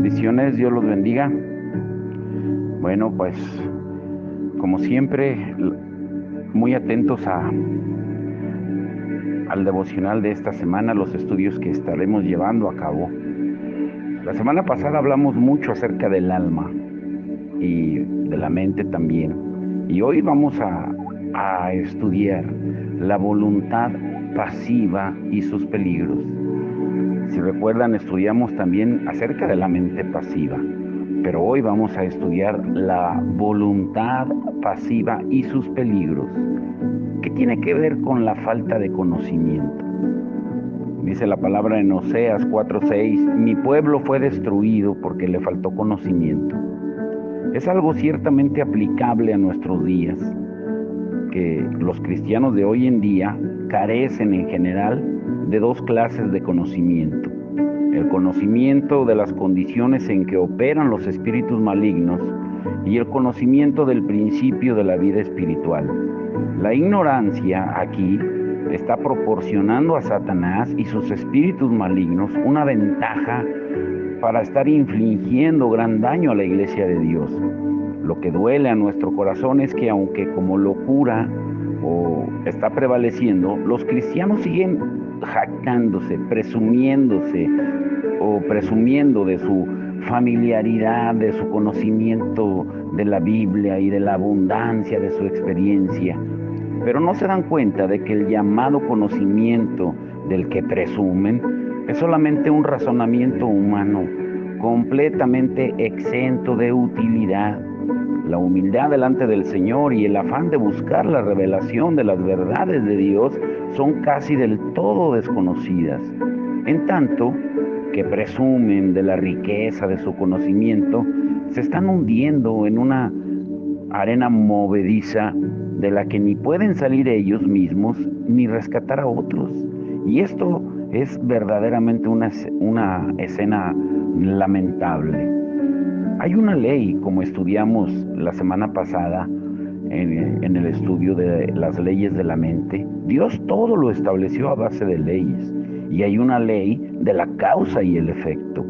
Bendiciones, Dios los bendiga. Bueno, pues como siempre, muy atentos al devocional de esta semana, los estudios que estaremos llevando a cabo. La semana pasada hablamos mucho acerca del alma y de la mente también. Y hoy vamos a estudiar la voluntad pasiva y sus peligros. Si recuerdan, estudiamos también acerca de la mente pasiva, pero hoy vamos a estudiar la voluntad pasiva y sus peligros. ¿Qué tiene que ver con la falta de conocimiento? Dice la palabra en Oseas 4:6, mi pueblo fue destruido porque le faltó conocimiento. Es algo ciertamente aplicable a nuestros días, que los cristianos de hoy en día carecen en general de dos clases de conocimiento: el conocimiento de las condiciones en que operan los espíritus malignos y el conocimiento del principio de la vida espiritual. La ignorancia aquí está proporcionando a Satanás y sus espíritus malignos una ventaja para estar infligiendo gran daño a la iglesia de Dios. Lo que duele a nuestro corazón es que, aunque como locura está prevaleciendo, los cristianos siguen jactándose, presumiendo de su familiaridad, de su conocimiento de la Biblia y de la abundancia de su experiencia. Pero no se dan cuenta de que el llamado conocimiento del que presumen es solamente un razonamiento humano, completamente exento de utilidad. La humildad delante del Señor y el afán de buscar la revelación de las verdades de Dios son casi del todo desconocidas. En tanto que presumen de la riqueza de su conocimiento, se están hundiendo en una arena movediza de la que ni pueden salir ellos mismos ni rescatar a otros. Y esto es verdaderamente una escena lamentable. Hay una ley, como estudiamos la semana pasada en el estudio de las leyes de la mente. Dios todo lo estableció a base de leyes. Y hay una ley de la causa y el efecto.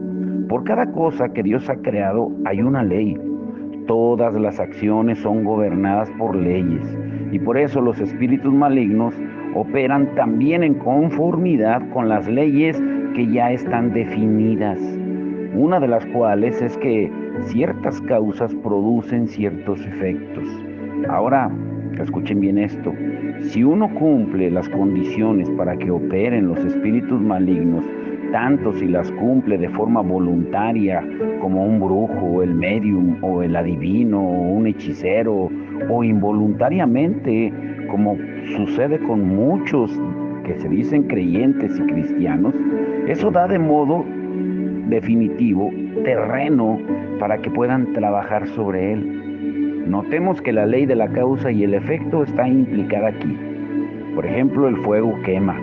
Por cada cosa que Dios ha creado hay una ley. Todas las acciones son gobernadas por leyes. Y por eso los espíritus malignos operan también en conformidad con las leyes que ya están definidas. Una de las cuales es que ciertas causas producen ciertos efectos. Ahora, escuchen bien esto. Si uno cumple las condiciones para que operen los espíritus malignos, tanto si las cumple de forma voluntaria, como un brujo, el medium, o el adivino, o un hechicero, o involuntariamente, como sucede con muchos que se dicen creyentes y cristianos, eso da de modo definitivo terreno para que puedan trabajar sobre él. Notemos que la ley de la causa y el efecto está implicada aquí. Por ejemplo, el fuego quema,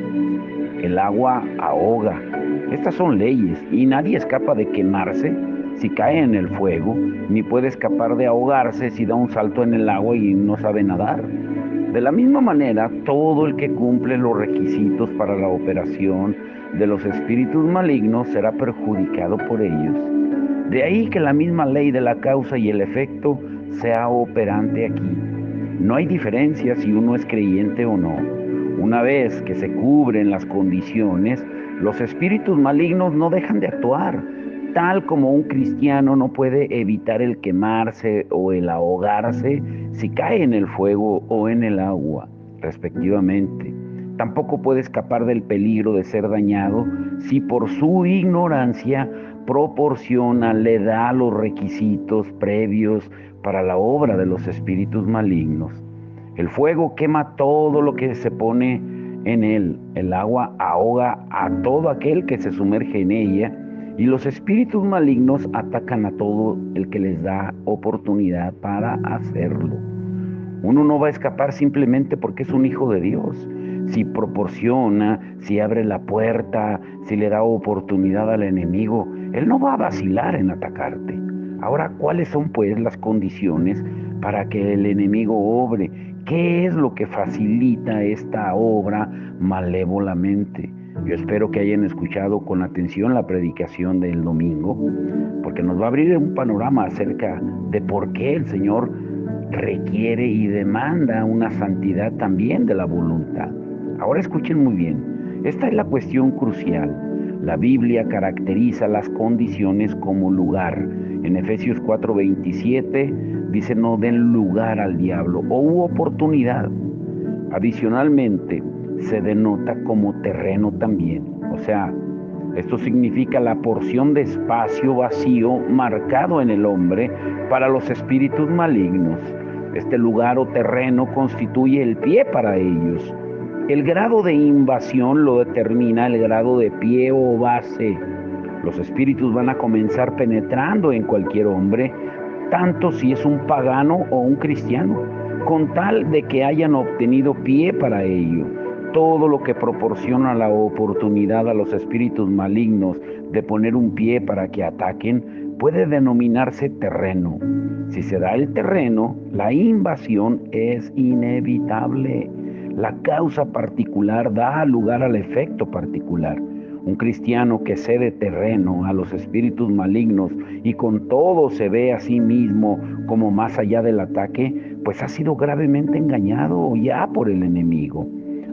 el agua ahoga. Estas son leyes y nadie escapa de quemarse si cae en el fuego, ni puede escapar de ahogarse si da un salto en el agua y no sabe nadar. De la misma manera, todo el que cumple los requisitos para la operación de los espíritus malignos será perjudicado por ellos. De ahí que la misma ley de la causa y el efecto sea operante aquí. No hay diferencia si uno es creyente o no. Una vez que se cubren las condiciones, los espíritus malignos no dejan de actuar, tal como un cristiano no puede evitar el quemarse o el ahogarse si cae en el fuego o en el agua, respectivamente. Tampoco puede escapar del peligro de ser dañado si por su ignorancia le da los requisitos previos para la obra de los espíritus malignos. El fuego quema todo lo que se pone en él. El agua ahoga a todo aquel que se sumerge en ella. Y los espíritus malignos atacan a todo el que les da oportunidad para hacerlo. Uno no va a escapar simplemente porque es un hijo de Dios. Si proporciona, si abre la puerta, si le da oportunidad al enemigo, él no va a vacilar en atacarte. Ahora, ¿cuáles son pues las condiciones para que el enemigo obre? ¿Qué es lo que facilita esta obra malévolamente? Yo espero que hayan escuchado con atención la predicación del domingo, porque nos va a abrir un panorama acerca de por qué el Señor requiere y demanda una santidad también de la voluntad. Ahora escuchen muy bien, esta es la cuestión crucial. La Biblia caracteriza las condiciones como lugar. En Efesios 4:27 dice: no den lugar al diablo o oportunidad. Adicionalmente, se denota como terreno también. O sea, esto significa la porción de espacio vacío marcado en el hombre para los espíritus malignos. Este lugar o terreno constituye el pie para ellos. El grado de invasión lo determina el grado de pie o base. Los espíritus van a comenzar penetrando en cualquier hombre, tanto si es un pagano o un cristiano, con tal de que hayan obtenido pie para ello. Todo lo que proporciona la oportunidad a los espíritus malignos de poner un pie para que ataquen puede denominarse terreno. Si se da el terreno, la invasión es inevitable. La causa particular da lugar al efecto particular. Un cristiano que cede terreno a los espíritus malignos y con todo se ve a sí mismo como más allá del ataque, pues ha sido gravemente engañado ya por el enemigo.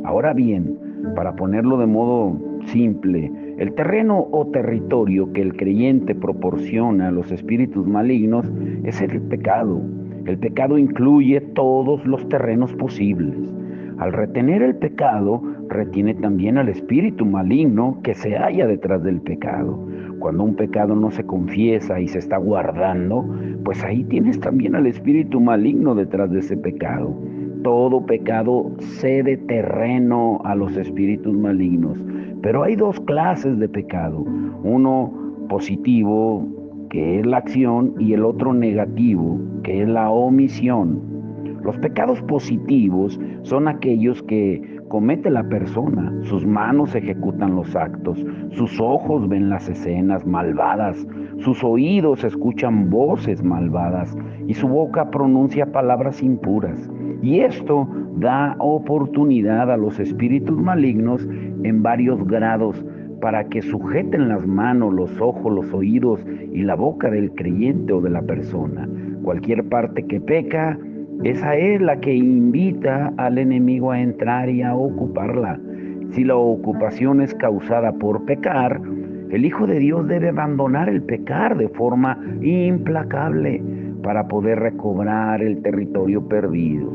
Ahora bien, para ponerlo de modo simple, el terreno o territorio que el creyente proporciona a los espíritus malignos es el pecado. El pecado incluye todos los terrenos posibles. Al retener el pecado, retiene también al espíritu maligno que se halla detrás del pecado. Cuando un pecado no se confiesa y se está guardando, pues ahí tienes también al espíritu maligno detrás de ese pecado. Todo pecado cede terreno a los espíritus malignos. Pero hay dos clases de pecado. Uno positivo, que es la acción, y el otro negativo, que es la omisión. Los pecados positivos son aquellos que comete la persona. Sus manos ejecutan los actos, sus ojos ven las escenas malvadas, sus oídos escuchan voces malvadas y su boca pronuncia palabras impuras. Y esto da oportunidad a los espíritus malignos en varios grados para que sujeten las manos, los ojos, los oídos y la boca del creyente o de la persona. Cualquier parte que peca, esa es la que invita al enemigo a entrar y a ocuparla. Si la ocupación es causada por pecar, el Hijo de Dios debe abandonar el pecar de forma implacable para poder recobrar el territorio perdido.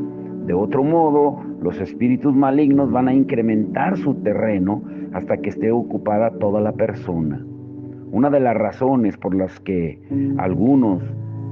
De otro modo, los espíritus malignos van a incrementar su terreno hasta que esté ocupada toda la persona. Una de las razones por las que algunos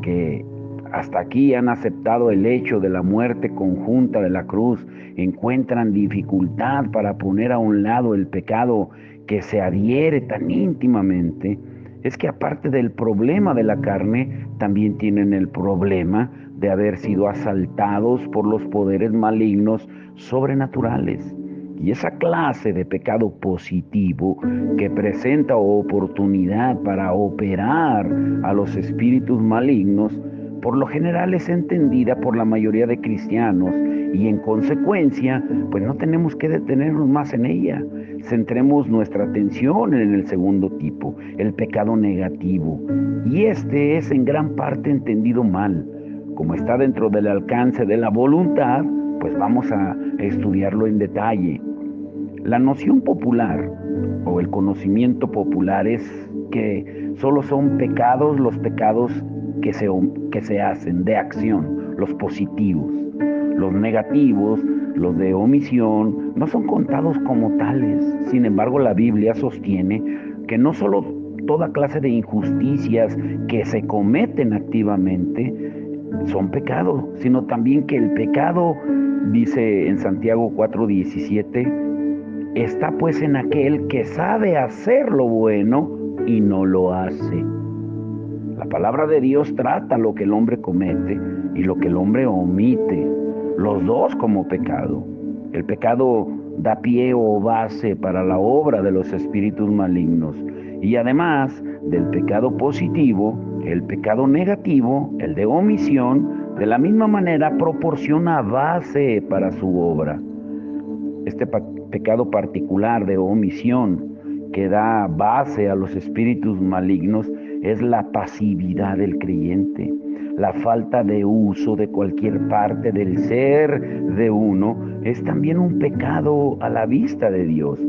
que hasta aquí han aceptado el hecho de la muerte conjunta de la cruz encuentran dificultad para poner a un lado el pecado que se adhiere tan íntimamente, es que aparte del problema de la carne, también tienen el problema de haber sido asaltados por los poderes malignos sobrenaturales. Y esa clase de pecado positivo que presenta oportunidad para operar a los espíritus malignos, por lo general es entendida por la mayoría de cristianos y en consecuencia, pues no tenemos que detenernos más en ella. Centremos nuestra atención en el segundo tipo, el pecado negativo. Y este es en gran parte entendido mal. Como está dentro del alcance de la voluntad, pues vamos a estudiarlo en detalle. La noción popular o el conocimiento popular es que solo son pecados los pecados que se hacen de acción, los positivos. Los negativos, los de omisión, no son contados como tales. Sin embargo, la Biblia sostiene que no solo toda clase de injusticias que se cometen activamente son pecados, sino también que el pecado, dice en Santiago 4:17, está pues en aquel que sabe hacer lo bueno y no lo hace. La palabra de Dios trata lo que el hombre comete y lo que el hombre omite, los dos como pecado. El pecado da pie o base para la obra de los espíritus malignos. Y además del pecado positivo, el pecado negativo, el de omisión, de la misma manera proporciona base para su obra. Este pecado particular de omisión que da base a los espíritus malignos es la pasividad del creyente, la falta de uso de cualquier parte del ser de uno es también un pecado a la vista de Dios.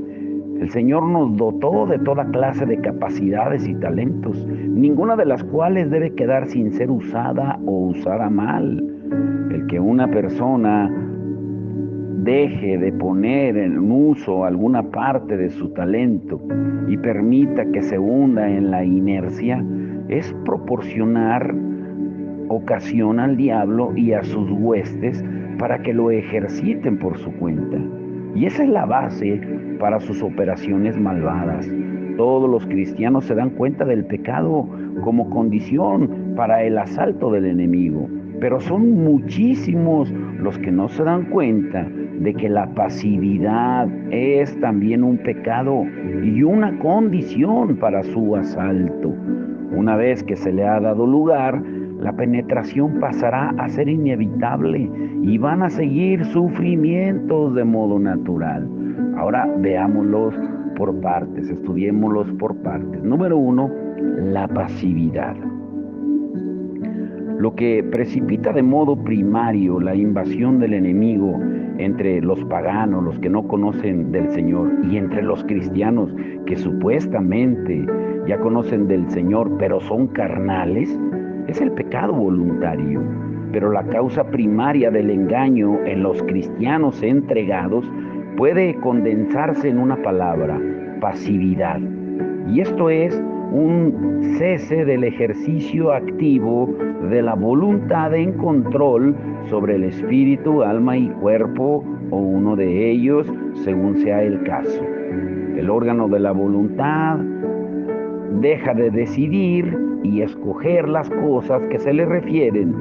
El Señor nos dotó de toda clase de capacidades y talentos, ninguna de las cuales debe quedar sin ser usada o usada mal. El que una persona deje de poner en uso alguna parte de su talento y permita que se hunda en la inercia, es proporcionar ocasión al diablo y a sus huestes para que lo ejerciten por su cuenta. Y esa es la base para sus operaciones malvadas. Todos los cristianos se dan cuenta del pecado como condición para el asalto del enemigo, pero son muchísimos los que no se dan cuenta de que la pasividad es también un pecado y una condición para su asalto. Una vez que se le ha dado lugar, la penetración pasará a ser inevitable y van a seguir sufrimientos de modo natural. Ahora veámoslos por partes, estudiémoslos por partes. Número 1, la pasividad. Lo que precipita de modo primario la invasión del enemigo entre los paganos, los que no conocen del Señor, y entre los cristianos que supuestamente ya conocen del Señor, pero son carnales, es el pecado voluntario. Pero la causa primaria del engaño en los cristianos entregados puede condensarse en una palabra: pasividad. Y esto es un cese del ejercicio activo de la voluntad en control sobre el espíritu, alma y cuerpo, o uno de ellos, según sea el caso. El órgano de la voluntad deja de decidir y escoger las cosas que se le refieren.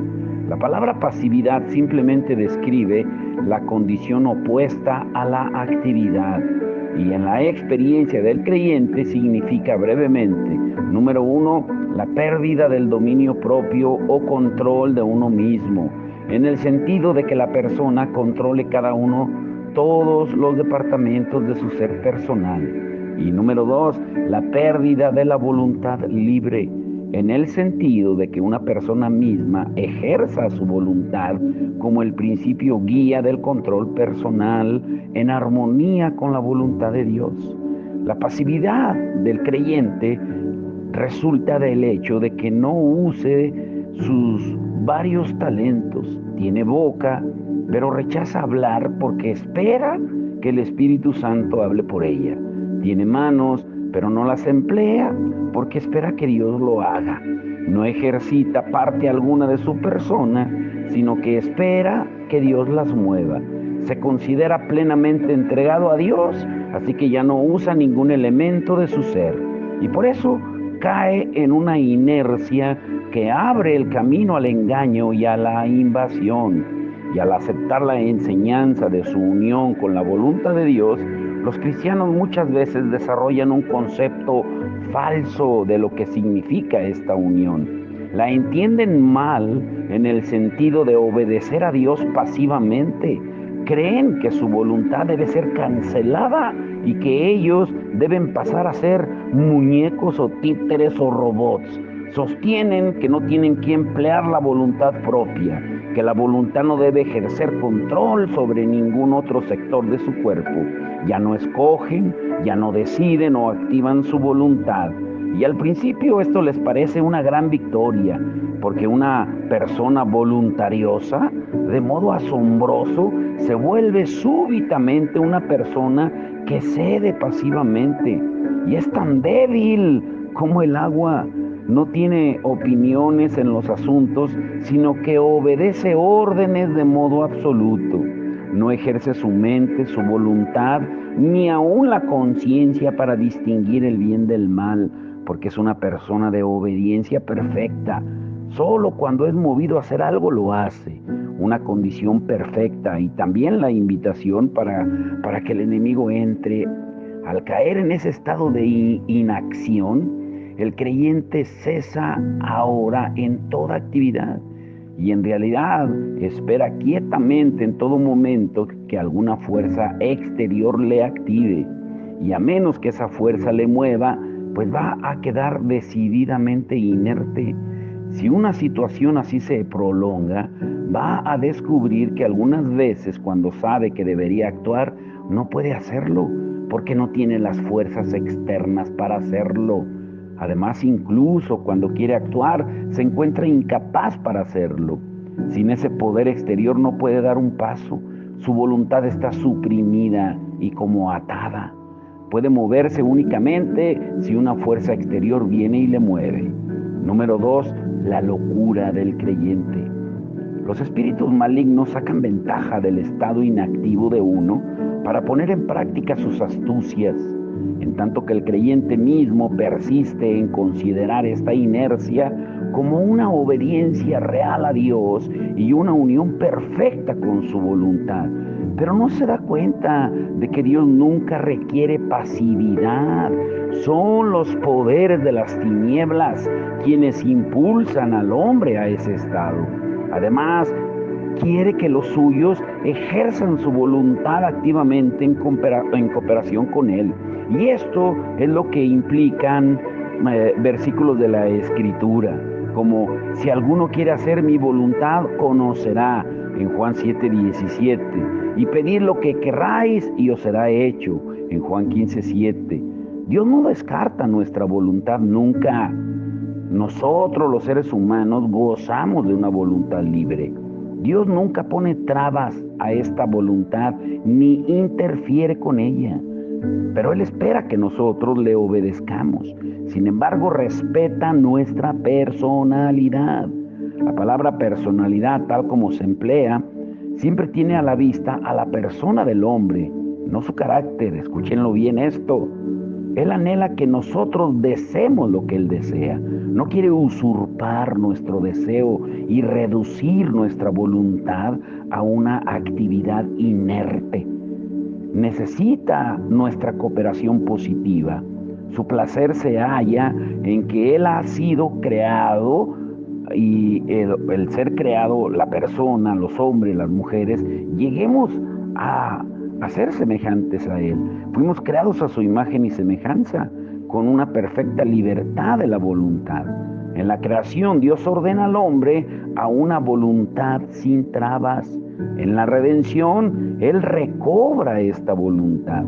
La palabra pasividad simplemente describe la condición opuesta a la actividad, y en la experiencia del creyente significa brevemente: número 1, la pérdida del dominio propio o control de uno mismo, en el sentido de que la persona controle cada uno todos los departamentos de su ser personal. Y número 2, la pérdida de la voluntad libre, en el sentido de que una persona misma ejerza su voluntad como el principio guía del control personal en armonía con la voluntad de Dios. La pasividad del creyente resulta del hecho de que no use sus varios talentos. Tiene boca, pero rechaza hablar porque espera que el Espíritu Santo hable por ella. Tiene manos, pero no las emplea porque espera que Dios lo haga. No ejercita parte alguna de su persona, sino que espera que Dios las mueva. Se considera plenamente entregado a Dios, así que ya no usa ningún elemento de su ser. Y por eso cae en una inercia que abre el camino al engaño y a la invasión. Y al aceptar la enseñanza de su unión con la voluntad de Dios, los cristianos muchas veces desarrollan un concepto falso de lo que significa esta unión. La entienden mal en el sentido de obedecer a Dios pasivamente. Creen que su voluntad debe ser cancelada y que ellos deben pasar a ser muñecos o títeres o robots. Sostienen que no tienen que emplear la voluntad propia, que la voluntad no debe ejercer control sobre ningún otro sector de su cuerpo. Ya no escogen, ya no deciden o activan su voluntad. Y al principio esto les parece una gran victoria, porque una persona voluntariosa, de modo asombroso, se vuelve súbitamente una persona que cede pasivamente. Y es tan débil como el agua. No tiene opiniones en los asuntos, sino que obedece órdenes de modo absoluto. No ejerce su mente, su voluntad, ni aún la conciencia para distinguir el bien del mal, porque es una persona de obediencia perfecta. Solo cuando es movido a hacer algo lo hace. Una condición perfecta y también la invitación para que el enemigo entre. Al caer en ese estado de inacción, el creyente cesa ahora en toda actividad y en realidad espera quietamente en todo momento que alguna fuerza exterior le active. Y a menos que esa fuerza le mueva, pues va a quedar decididamente inerte. Si una situación así se prolonga, va a descubrir que algunas veces cuando sabe que debería actuar, no puede hacerlo, porque no tiene las fuerzas externas para hacerlo. Además, incluso cuando quiere actuar, se encuentra incapaz para hacerlo. Sin ese poder exterior no puede dar un paso. Su voluntad está suprimida y como atada. Puede moverse únicamente si una fuerza exterior viene y le mueve. Número 2, la locura del creyente. Los espíritus malignos sacan ventaja del estado inactivo de uno para poner en práctica sus astucias, en tanto que el creyente mismo persiste en considerar esta inercia como una obediencia real a Dios y una unión perfecta con su voluntad. Pero no se da cuenta de que Dios nunca requiere pasividad. Son los poderes de las tinieblas quienes impulsan al hombre a ese estado. Además, quiere que los suyos ejerzan su voluntad activamente en cooperación con Él. Y esto es lo que implican versículos de la Escritura, como si alguno quiere hacer mi voluntad, conocerá, en Juan 7:17, y pedid lo que querráis y os será hecho, en Juan 15:7. Dios no descarta nuestra voluntad nunca. Nosotros, los seres humanos, gozamos de una voluntad libre. Dios nunca pone trabas a esta voluntad ni interfiere con ella. Pero Él espera que nosotros le obedezcamos. Sin embargo, respeta nuestra personalidad. La palabra personalidad, tal como se emplea, siempre tiene a la vista a la persona del hombre, no su carácter. Escúchenlo bien esto. Él anhela que nosotros deseemos lo que Él desea. No quiere usurpar nuestro deseo y reducir nuestra voluntad a una actividad inerte. Necesita nuestra cooperación positiva. Su placer se halla en que Él ha sido creado y el ser creado, la persona, los hombres, las mujeres, lleguemos a ser semejantes a Él. Fuimos creados a su imagen y semejanza, con una perfecta libertad de la voluntad. En la creación, Dios ordena al hombre a una voluntad sin trabas. En la redención, Él recobra esta voluntad.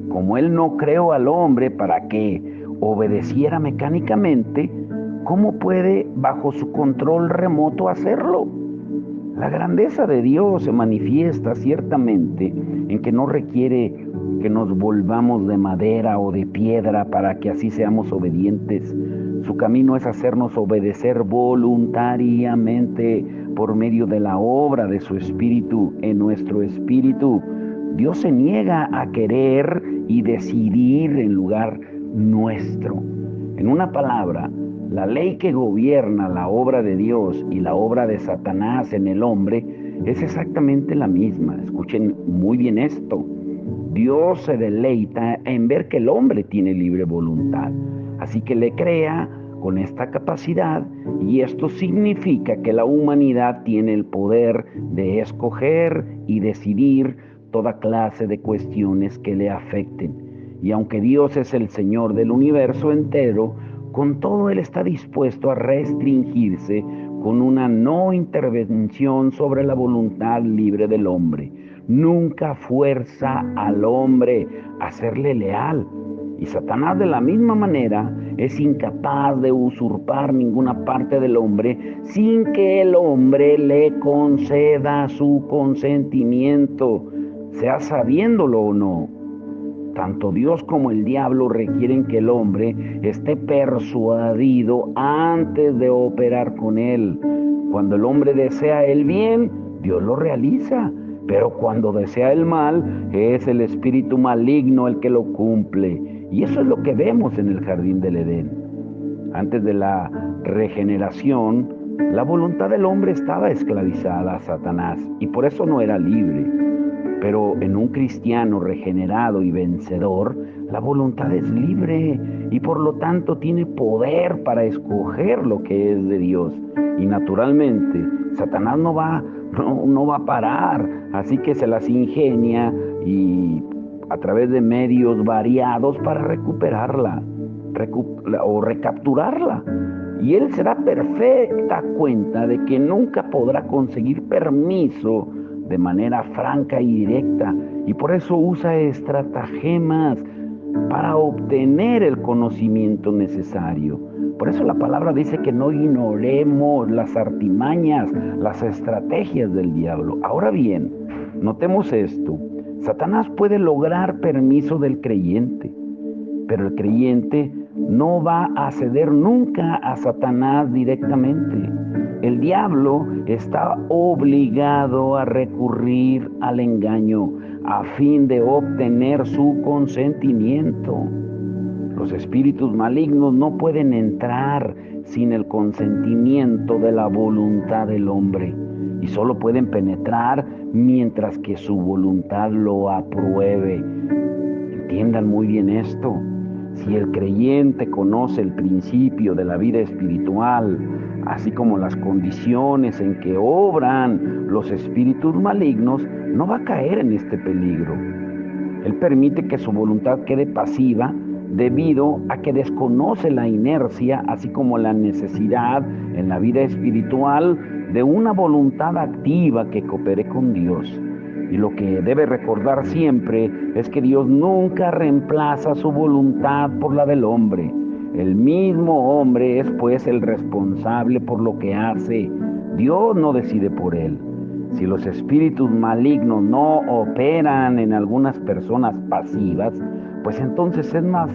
Como Él no creó al hombre para que obedeciera mecánicamente, ¿cómo puede, bajo su control remoto, hacerlo? La grandeza de Dios se manifiesta ciertamente en que no requiere que nos volvamos de madera o de piedra para que así seamos obedientes. Su camino es hacernos obedecer voluntariamente por medio de la obra de su Espíritu en nuestro espíritu. Dios se niega a querer y decidir en lugar nuestro. En una palabra, la ley que gobierna la obra de Dios y la obra de Satanás en el hombre es exactamente la misma. Escuchen muy bien esto. Dios se deleita en ver que el hombre tiene libre voluntad. Así que le crea con esta capacidad, y esto significa que la humanidad tiene el poder de escoger y decidir toda clase de cuestiones que le afecten. Y aunque Dios es el Señor del universo entero, con todo Él está dispuesto a restringirse con una no intervención sobre la voluntad libre del hombre. Nunca fuerza al hombre a serle leal. Y Satanás, de la misma manera, es incapaz de usurpar ninguna parte del hombre sin que el hombre le conceda su consentimiento, sea sabiéndolo o no. Tanto Dios como el diablo requieren que el hombre esté persuadido antes de operar con él. Cuando el hombre desea el bien, Dios lo realiza. Pero cuando desea el mal, es el espíritu maligno el que lo cumple. Y eso es lo que vemos en el jardín del Edén. Antes de la regeneración, la voluntad del hombre estaba esclavizada a Satanás y por eso no era libre. Pero en un cristiano regenerado y vencedor, la voluntad es libre y por lo tanto tiene poder para escoger lo que es de Dios. Y naturalmente, Satanás no va no va a parar, así que se las ingenia y a través de medios variados para recuperarla o recapturarla. Y él se da perfecta cuenta de que nunca podrá conseguir permiso de manera franca y directa, y por eso usa estratagemas para obtener el conocimiento necesario. Por eso la palabra dice que no ignoremos las artimañas, las estrategias del diablo. Ahora bien, notemos esto. Satanás puede lograr permiso del creyente, pero el creyente no va a ceder nunca a Satanás directamente. El diablo está obligado a recurrir al engaño a fin de obtener su consentimiento. Los espíritus malignos no pueden entrar sin el consentimiento de la voluntad del hombre y solo pueden penetrar mientras que su voluntad lo apruebe. Entiendan muy bien esto. Si el creyente conoce el principio de la vida espiritual, así como las condiciones en que obran los espíritus malignos, no va a caer en este peligro. Él permite que su voluntad quede pasiva debido a que desconoce la inercia, así como la necesidad en la vida espiritual de una voluntad activa que coopere con Dios. Y lo que debe recordar siempre es que Dios nunca reemplaza su voluntad por la del hombre. El mismo hombre es pues el responsable por lo que hace. Dios no decide por él. Si los espíritus malignos no operan en algunas personas pasivas, pues entonces es más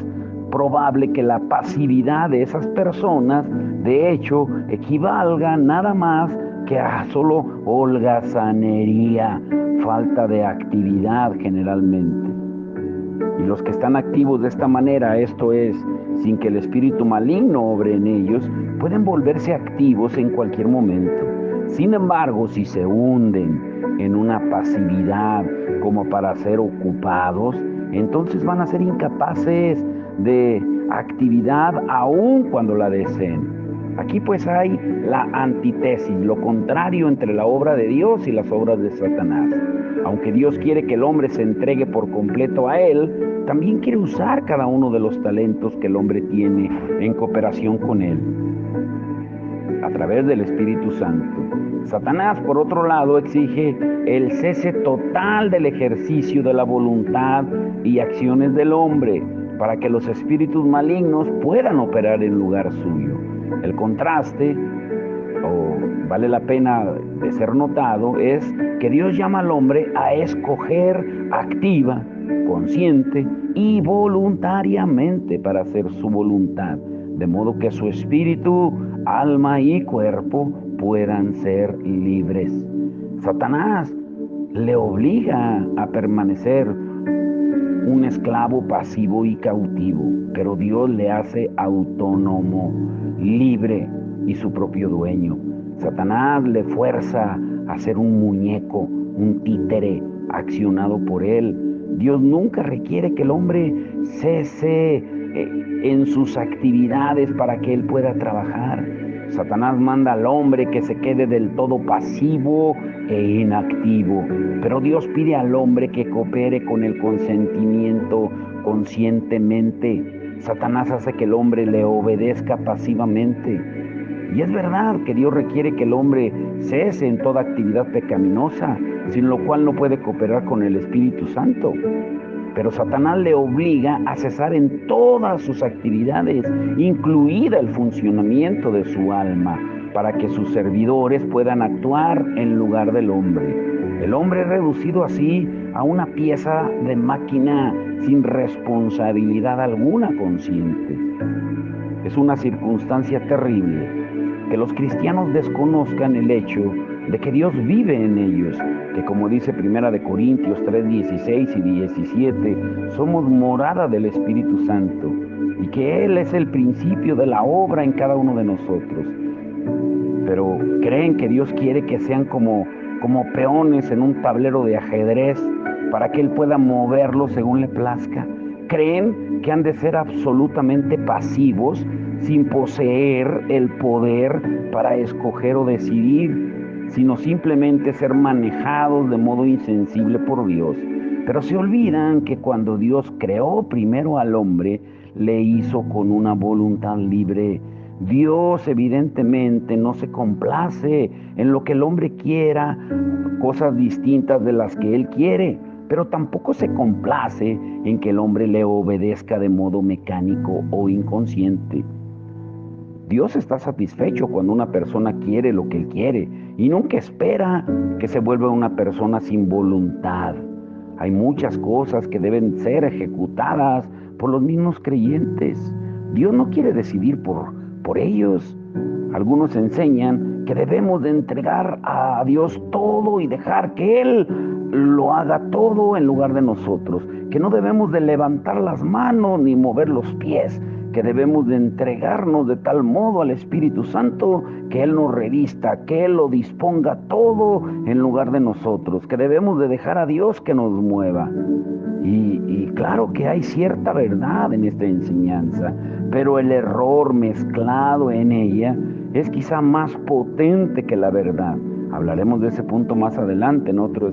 probable que la pasividad de esas personas, de hecho, equivalga nada más que a solo holgazanería, falta de actividad generalmente. Y los que están activos de esta manera, esto es, sin que el espíritu maligno obre en ellos, pueden volverse activos en cualquier momento. Sin embargo, si se hunden en una pasividad como para ser ocupados, entonces van a ser incapaces de actividad aun cuando la deseen. Aquí pues hay la antítesis, lo contrario entre la obra de Dios y las obras de Satanás. Aunque Dios quiere que el hombre se entregue por completo a Él, también quiere usar cada uno de los talentos que el hombre tiene en cooperación con Él, a través del Espíritu Santo. Satanás, por otro lado, exige el cese total del ejercicio de la voluntad y acciones del hombre para que los espíritus malignos puedan operar en lugar suyo. El contraste, o vale la pena de ser notado, es que Dios llama al hombre a escoger activa, consciente y voluntariamente para hacer su voluntad, de modo que su espíritu, alma y cuerpo puedan ser libres. Satanás le obliga a permanecer un esclavo pasivo y cautivo, pero Dios le hace autónomo, libre y su propio dueño. Satanás le fuerza a ser un muñeco, un títere accionado por él. Dios nunca requiere que el hombre cese en sus actividades para que él pueda trabajar. Satanás manda al hombre que se quede del todo pasivo e inactivo, pero Dios pide al hombre que coopere con el consentimiento conscientemente. Satanás hace que el hombre le obedezca pasivamente. Y es verdad que Dios requiere que el hombre cese en toda actividad pecaminosa, sin lo cual no puede cooperar con el Espíritu Santo. Pero Satanás le obliga a cesar en todas sus actividades, incluida el funcionamiento de su alma, para que sus servidores puedan actuar en lugar del hombre. El hombre es reducido así a una pieza de máquina sin responsabilidad alguna consciente. Es una circunstancia terrible que los cristianos desconozcan el hecho de que Dios vive en ellos, que como dice 1 Corintios 3:16 y 17, somos morada del Espíritu Santo y que Él es el principio de la obra en cada uno de nosotros. Pero creen que Dios quiere que sean como peones en un tablero de ajedrez para que Él pueda moverlos según le plazca. Creen que han de ser absolutamente pasivos sin poseer el poder para escoger o decidir. sino simplemente ser manejados de modo insensible por Dios. Pero se olvidan que cuando Dios creó primero al hombre, le hizo con una voluntad libre. Dios evidentemente no se complace en lo que el hombre quiera, cosas distintas de las que él quiere, pero tampoco se complace en que el hombre le obedezca de modo mecánico o inconsciente. Dios está satisfecho cuando una persona quiere lo que él quiere y nunca espera que se vuelva una persona sin voluntad. Hay muchas cosas que deben ser ejecutadas por los mismos creyentes. Dios no quiere decidir por ellos. Algunos enseñan que debemos de entregar a Dios todo y dejar que Él lo haga todo en lugar de nosotros, que no debemos de levantar las manos ni mover los pies, que debemos de entregarnos de tal modo al Espíritu Santo que Él nos revista, que Él lo disponga todo en lugar de nosotros, que debemos de dejar a Dios que nos mueva. Y claro que hay cierta verdad en esta enseñanza, pero el error mezclado en ella es quizá más potente que la verdad. Hablaremos de ese punto más adelante en otro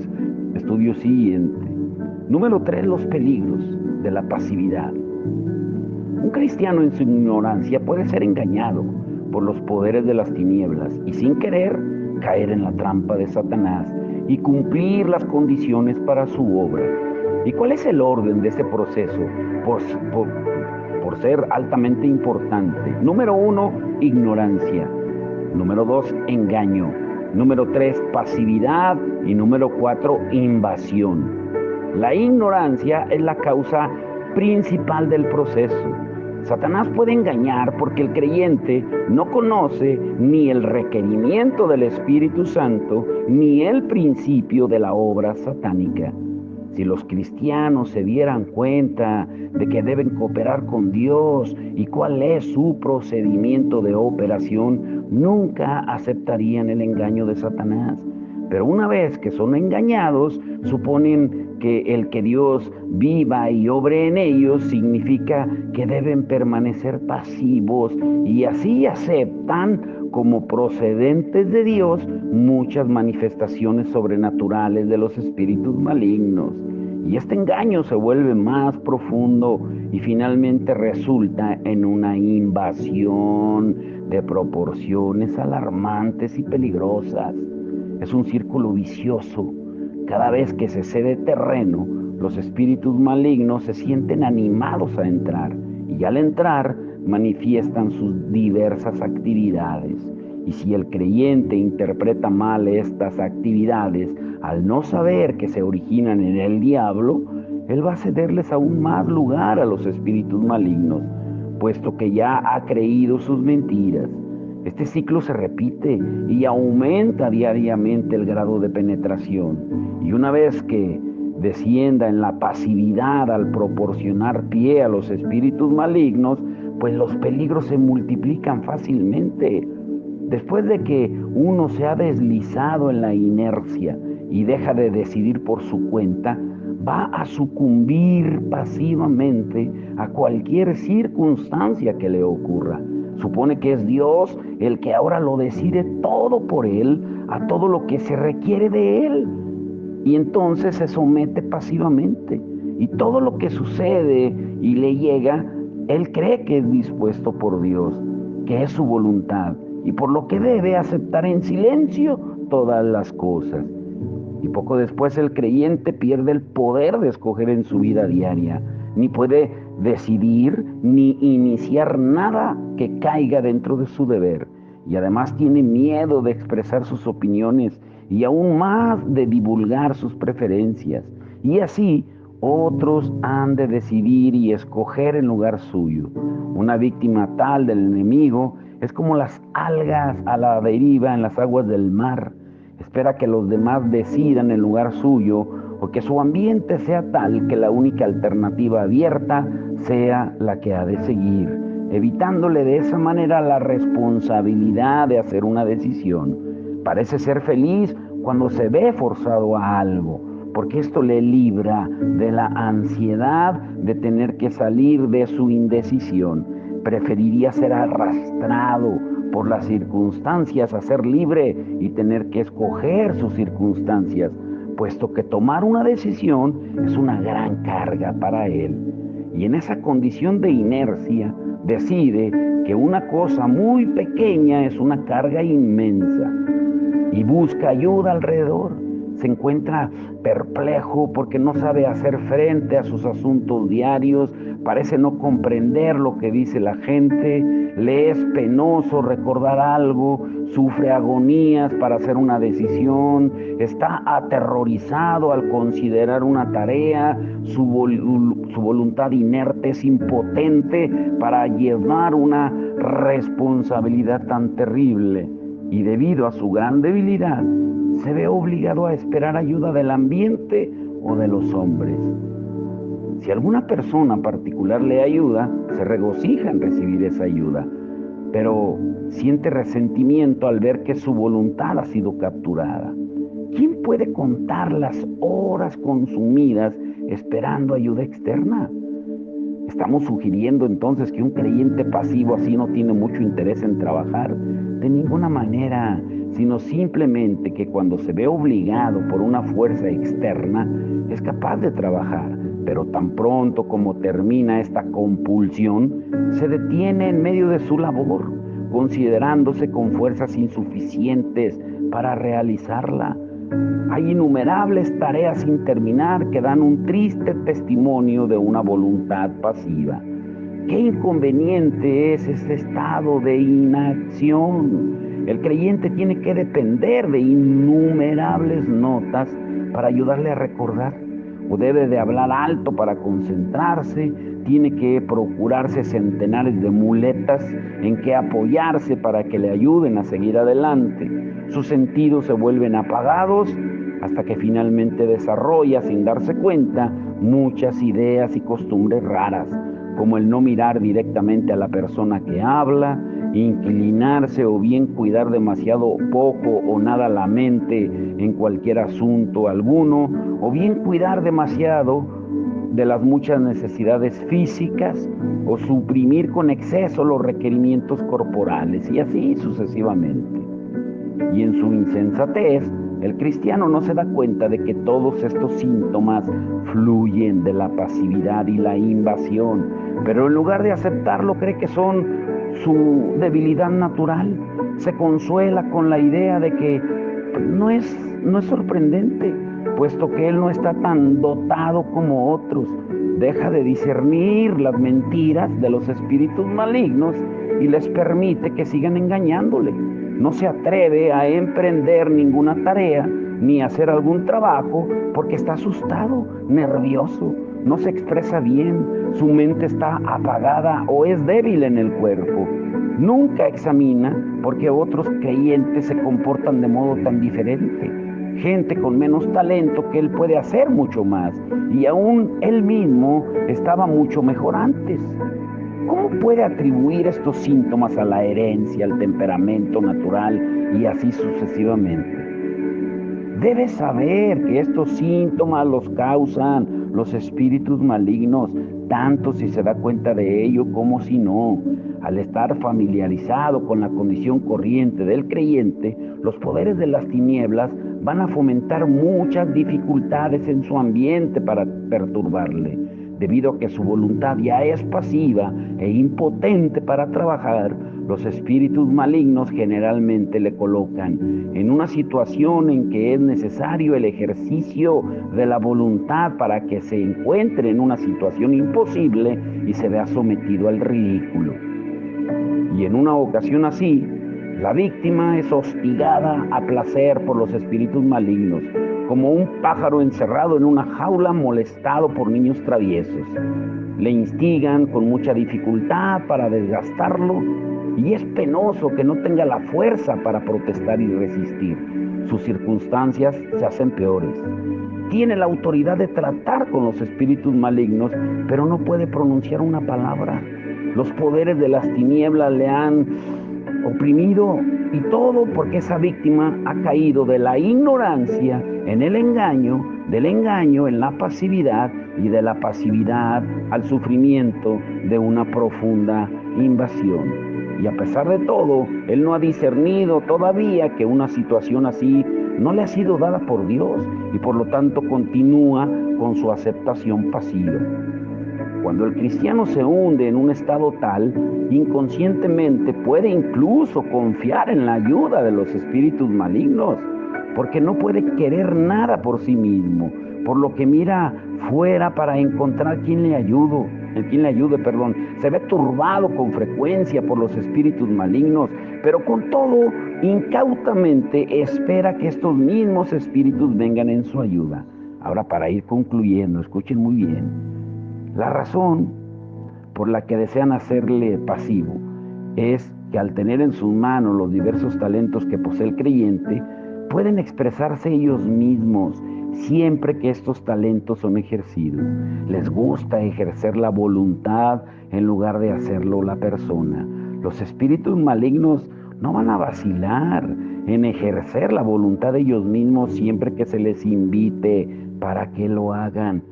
estudio siguiente. Número 3, los peligros de la pasividad. Un cristiano en su ignorancia puede ser engañado por los poderes de las tinieblas y sin querer caer en la trampa de Satanás y cumplir las condiciones para su obra. ¿Y cuál es el orden de ese proceso? Por ser altamente importante. Número 1, ignorancia. Número 2, engaño. Número 3, pasividad. Y número 4, invasión. La ignorancia es la causa principal del proceso. Satanás puede engañar porque el creyente no conoce ni el requerimiento del Espíritu Santo ni el principio de la obra satánica. Si los cristianos se dieran cuenta de que deben cooperar con Dios y cuál es su procedimiento de operación, nunca aceptarían el engaño de Satanás. Pero una vez que son engañados, suponen que el que Dios viva y obre en ellos significa que deben permanecer pasivos y así aceptan como procedentes de Dios muchas manifestaciones sobrenaturales de los espíritus malignos. Y este engaño se vuelve más profundo y finalmente resulta en una invasión de proporciones alarmantes y peligrosas. Es un círculo vicioso. Cada vez que se cede terreno, los espíritus malignos se sienten animados a entrar y al entrar manifiestan sus diversas actividades. Y si el creyente interpreta mal estas actividades, al no saber que se originan en el diablo, él va a cederles aún más lugar a los espíritus malignos, puesto que ya ha creído sus mentiras. Este ciclo se repite y aumenta diariamente el grado de penetración. Y una vez que descienda en la pasividad al proporcionar pie a los espíritus malignos, pues los peligros se multiplican fácilmente. Después de que uno se ha deslizado en la inercia y deja de decidir por su cuenta, va a sucumbir pasivamente a cualquier circunstancia que le ocurra. Supone que es Dios el que ahora lo decide todo por él, a todo lo que se requiere de él. Y entonces se somete pasivamente. Y todo lo que sucede y le llega, él cree que es dispuesto por Dios, que es su voluntad, y por lo que debe aceptar en silencio todas las cosas. Y poco después el creyente pierde el poder de escoger en su vida diaria, ni puede decidir ni iniciar nada que caiga dentro de su deber. Y además tiene miedo de expresar sus opiniones y aún más de divulgar sus preferencias. Y así otros han de decidir y escoger en lugar suyo. Una víctima tal del enemigo es como las algas a la deriva en las aguas del mar. Espera que los demás decidan en lugar suyo o que su ambiente sea tal que la única alternativa abierta sea la que ha de seguir, evitándole de esa manera la responsabilidad de hacer una decisión. Parece ser feliz cuando se ve forzado a algo, porque esto le libra de la ansiedad de tener que salir de su indecisión. Preferiría ser arrastrado por las circunstancias a ser libre y tener que escoger sus circunstancias, puesto que tomar una decisión es una gran carga para él. Y en esa condición de inercia decide que una cosa muy pequeña es una carga inmensa y busca ayuda alrededor. Se encuentra perplejo porque no sabe hacer frente a sus asuntos diarios, parece no comprender lo que dice la gente, le es penoso recordar algo, sufre agonías para hacer una decisión, está aterrorizado al considerar una tarea, su voluntad inerte es impotente para llevar una responsabilidad tan terrible. Y debido a su gran debilidad, se ve obligado a esperar ayuda del ambiente o de los hombres. Si alguna persona particular le ayuda, se regocija en recibir esa ayuda, pero siente resentimiento al ver que su voluntad ha sido capturada. ¿Quién puede contar las horas consumidas esperando ayuda externa? Estamos sugiriendo entonces que un creyente pasivo así no tiene mucho interés en trabajar. De ninguna manera, sino simplemente que cuando se ve obligado por una fuerza externa, es capaz de trabajar, pero tan pronto como termina esta compulsión, se detiene en medio de su labor, considerándose con fuerzas insuficientes para realizarla. Hay innumerables tareas sin terminar que dan un triste testimonio de una voluntad pasiva. Qué inconveniente es ese estado de inacción. El creyente tiene que depender de innumerables notas para ayudarle a recordar, o debe de hablar alto para concentrarse, tiene que procurarse centenares de muletas en que apoyarse para que le ayuden a seguir adelante. Sus sentidos se vuelven apagados hasta que finalmente desarrolla, sin darse cuenta, muchas ideas y costumbres raras, como el no mirar directamente a la persona que habla, inclinarse o bien cuidar demasiado poco o nada la mente en cualquier asunto alguno, o bien cuidar demasiado de las muchas necesidades físicas o suprimir con exceso los requerimientos corporales, y así sucesivamente. Y en su insensatez, el cristiano no se da cuenta de que todos estos síntomas fluyen de la pasividad y la invasión, pero en lugar de aceptarlo cree que son su debilidad natural. Se consuela con la idea de que no es sorprendente, puesto que él no está tan dotado como otros. Deja de discernir las mentiras de los espíritus malignos y les permite que sigan engañándole. No se atreve a emprender ninguna tarea ni a hacer algún trabajo porque está asustado, nervioso, no se expresa bien, su mente está apagada o es débil en el cuerpo. Nunca examina por qué otros creyentes se comportan de modo tan diferente. Gente con menos talento que él puede hacer mucho más, y aún él mismo estaba mucho mejor antes. ¿Cómo puede atribuir estos síntomas a la herencia, al temperamento natural y así sucesivamente? Debe saber que estos síntomas los causan los espíritus malignos, tanto si se da cuenta de ello como si no. Al estar familiarizado con la condición corriente del creyente, los poderes de las tinieblas van a fomentar muchas dificultades en su ambiente para perturbarle. Debido a que su voluntad ya es pasiva e impotente para trabajar, los espíritus malignos generalmente le colocan en una situación en que es necesario el ejercicio de la voluntad para que se encuentre en una situación imposible y se vea sometido al ridículo. Y en una ocasión así, la víctima es hostigada a placer por los espíritus malignos, como un pájaro encerrado en una jaula molestado por niños traviesos. Le instigan con mucha dificultad para desgastarlo y es penoso que no tenga la fuerza para protestar y resistir. Sus circunstancias se hacen peores. Tiene la autoridad de tratar con los espíritus malignos, pero no puede pronunciar una palabra. Los poderes de las tinieblas le han oprimido, y todo porque esa víctima ha caído de la ignorancia en el engaño, del engaño en la pasividad y de la pasividad al sufrimiento de una profunda invasión. Y a pesar de todo, él no ha discernido todavía que una situación así no le ha sido dada por Dios y por lo tanto continúa con su aceptación pasiva. Cuando el cristiano se hunde en un estado tal, inconscientemente puede incluso confiar en la ayuda de los espíritus malignos, porque no puede querer nada por sí mismo, por lo que mira fuera para encontrar quien le ayude. Se ve turbado con frecuencia por los espíritus malignos, pero con todo, incautamente espera que estos mismos espíritus vengan en su ayuda. Ahora, para ir concluyendo, escuchen muy bien. La razón por la que desean hacerle pasivo es que al tener en sus manos los diversos talentos que posee el creyente, pueden expresarse ellos mismos siempre que estos talentos son ejercidos. Les gusta ejercer la voluntad en lugar de hacerlo la persona. Los espíritus malignos no van a vacilar en ejercer la voluntad de ellos mismos siempre que se les invite para que lo hagan.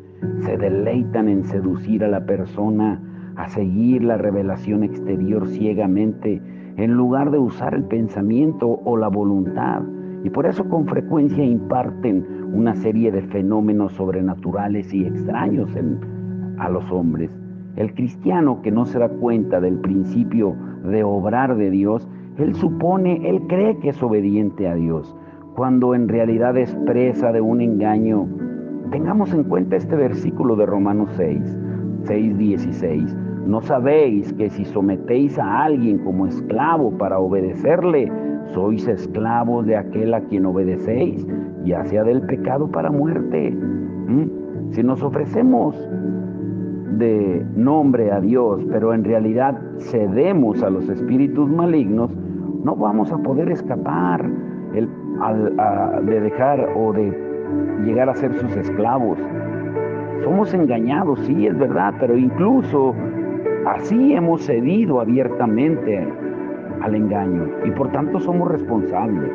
Se deleitan en seducir a la persona a seguir la revelación exterior ciegamente en lugar de usar el pensamiento o la voluntad. Y por eso con frecuencia imparten una serie de fenómenos sobrenaturales y extraños a los hombres. El cristiano que no se da cuenta del principio de obrar de Dios, él cree que es obediente a Dios, cuando en realidad es presa de un engaño. Tengamos en cuenta este versículo de Romanos 6:16. ¿No sabéis que si sometéis a alguien como esclavo para obedecerle, sois esclavos de aquel a quien obedecéis, ya sea del pecado para muerte? Si nos ofrecemos de nombre a Dios, pero en realidad cedemos a los espíritus malignos, no vamos a poder escapar de dejar o de llegar a ser sus esclavos. Somos engañados, sí, es verdad, pero incluso así hemos cedido abiertamente al engaño y por tanto somos responsables.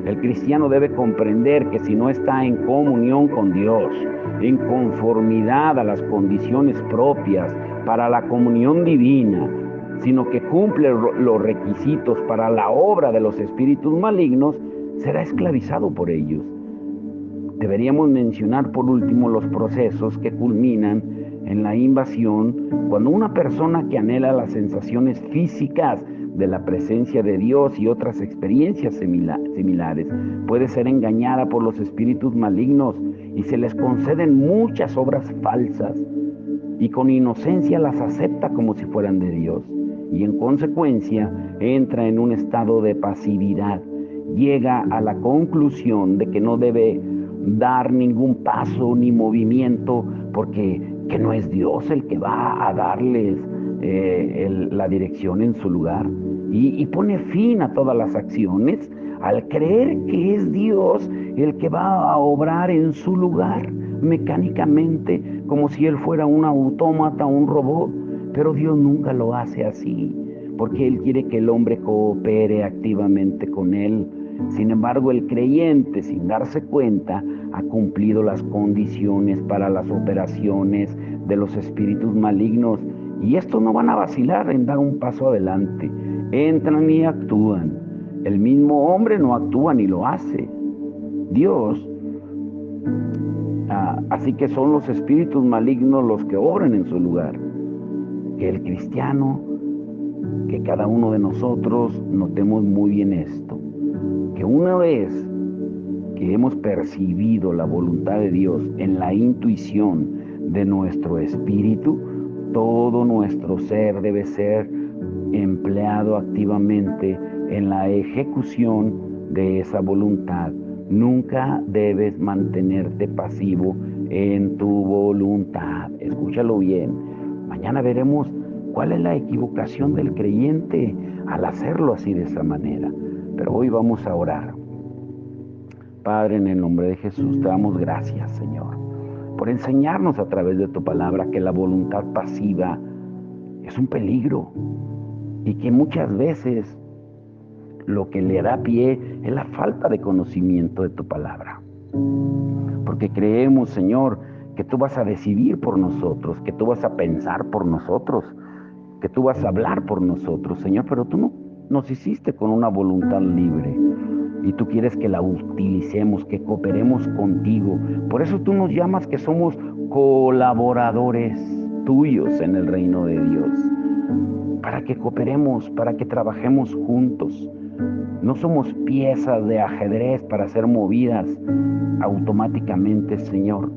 El cristiano debe comprender que si no está en comunión con Dios, en conformidad a las condiciones propias para la comunión divina, sino que cumple los requisitos para la obra de los espíritus malignos, será esclavizado por ellos. Deberíamos mencionar por último los procesos que culminan en la invasión cuando una persona que anhela las sensaciones físicas de la presencia de Dios y otras experiencias similares puede ser engañada por los espíritus malignos y se les conceden muchas obras falsas y con inocencia las acepta como si fueran de Dios y en consecuencia entra en un estado de pasividad. Llega a la conclusión de que no debe dar ningún paso ni movimiento porque que no es Dios el que va a darles la dirección en su lugar y pone fin a todas las acciones al creer que es Dios el que va a obrar en su lugar mecánicamente como si él fuera un autómata, un robot, pero Dios nunca lo hace así porque Él quiere que el hombre coopere activamente con Él. Sin embargo, el creyente, sin darse cuenta, ha cumplido las condiciones para las operaciones de los espíritus malignos y estos no van a vacilar en dar un paso adelante. Entran y actúan. El mismo hombre no actúa ni lo hace. Dios. Así que son los espíritus malignos los que obran en su lugar. Que el cristiano, que cada uno de nosotros notemos muy bien esto, que una vez que hemos percibido la voluntad de Dios en la intuición de nuestro espíritu, todo nuestro ser debe ser empleado activamente en la ejecución de esa voluntad. Nunca debes mantenerte pasivo en tu voluntad. Escúchalo bien. Mañana veremos cuál es la equivocación del creyente al hacerlo así de esa manera. Pero hoy vamos a orar. Padre, en el nombre de Jesús, te damos gracias, Señor, por enseñarnos a través de tu palabra que la voluntad pasiva es un peligro y que muchas veces lo que le da pie es la falta de conocimiento de tu palabra. Porque creemos, Señor, que tú vas a decidir por nosotros, que tú vas a pensar por nosotros que tú vas a hablar por nosotros, Señor, pero tú no nos hiciste con una voluntad libre y tú quieres que la utilicemos, que cooperemos contigo. Por eso tú nos llamas que somos colaboradores tuyos en el reino de Dios, para que cooperemos, para que trabajemos juntos. No somos piezas de ajedrez para ser movidas automáticamente, Señor,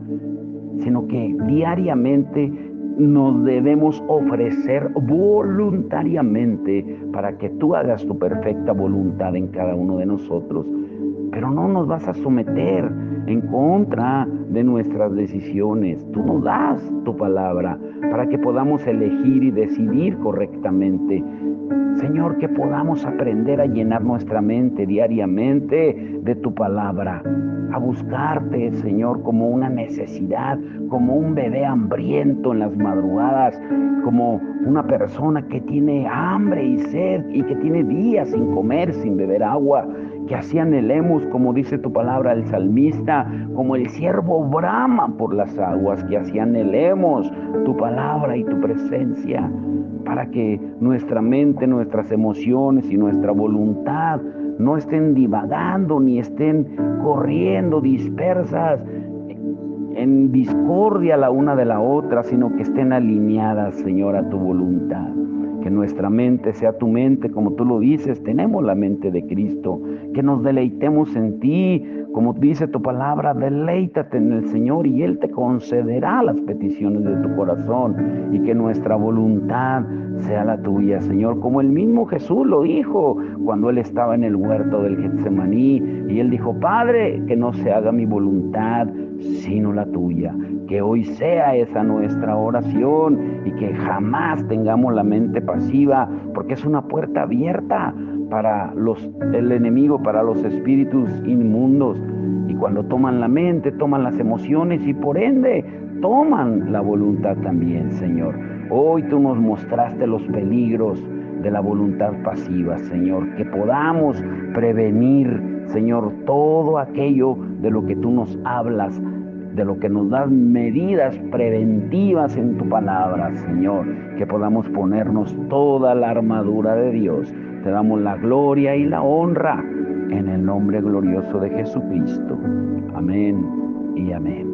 sino que diariamente nos debemos ofrecer voluntariamente para que tú hagas tu perfecta voluntad en cada uno de nosotros. Pero no nos vas a someter en contra de nuestras decisiones. Tú nos das tu palabra para que podamos elegir y decidir correctamente. Señor, que podamos aprender a llenar nuestra mente diariamente de tu palabra, a buscarte, Señor, como una necesidad, como un bebé hambriento en las madrugadas, como una persona que tiene hambre y sed y que tiene días sin comer, sin beber agua, que así anhelemos, como dice tu palabra, el salmista, como el siervo brama por las aguas, que así anhelemos tu palabra y tu presencia, para que nuestra mente, nuestras emociones y nuestra voluntad no estén divagando ni estén corriendo dispersas en discordia la una de la otra, sino que estén alineadas, Señor, a tu voluntad. Que nuestra mente sea tu mente, como tú lo dices, tenemos la mente de Cristo. Que nos deleitemos en ti, como dice tu palabra, deleítate en el Señor y Él te concederá las peticiones de tu corazón. Y que nuestra voluntad sea la tuya, Señor, como el mismo Jesús lo dijo cuando Él estaba en el huerto del Getsemaní. Y Él dijo, Padre, que no se haga mi voluntad, sino la tuya. Que hoy sea esa nuestra oración y que jamás tengamos la mente pasiva, porque es una puerta abierta para el enemigo, para los espíritus inmundos. Y cuando toman la mente, toman las emociones y por ende toman la voluntad también, Señor. Hoy tú nos mostraste los peligros de la voluntad pasiva, Señor, que podamos prevenir, Señor, todo aquello de lo que tú nos hablas, de lo que nos das medidas preventivas en tu palabra, Señor, que podamos ponernos toda la armadura de Dios. Te damos la gloria y la honra en el nombre glorioso de Jesucristo. Amén y amén.